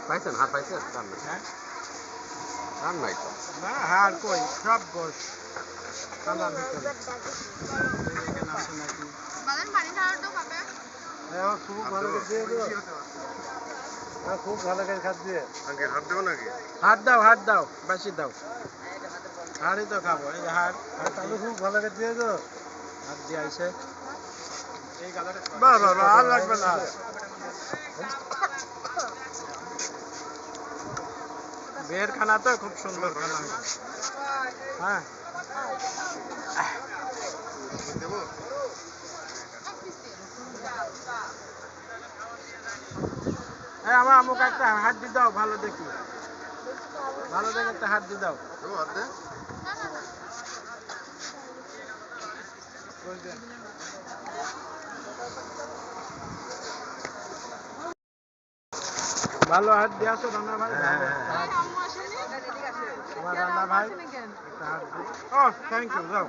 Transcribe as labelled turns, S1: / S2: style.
S1: পাইছেন হাড় পাইছেন রান নাই
S2: হ্যাঁ
S1: রান নাই তো
S2: না হাড় কই সব গোস কালার ভিতরে এখানে আছে নাকি
S3: বাগান পানি ঢালাটা খাবে
S2: খুব ভালো করে দিয়ে দিও খুব ভালো করে খাদ দিয়ে
S1: আগে হাত দেবো নাকি
S2: হাত দাও বেশি দাও হাড়ই তো খাবো এই যে হাড় তাহলে খুব ভালো করে দিয়ে দিও হাত দিয়ে আইসে বাহ বাহ আর লাগবে না বের খানা তো খুব সুন্দর খানা হ্যাঁ
S1: দেবো
S2: আমার আমাকে একটা হাত দিয়ে দাও ভালো দেখে একটা হাত দিয়ে দাও
S1: দেবো হাত দে
S2: ভালো হাত দিয়ে আসো রান্না ভাই তোমার রান্না ভাই ও থ্যাংক ইউ যাও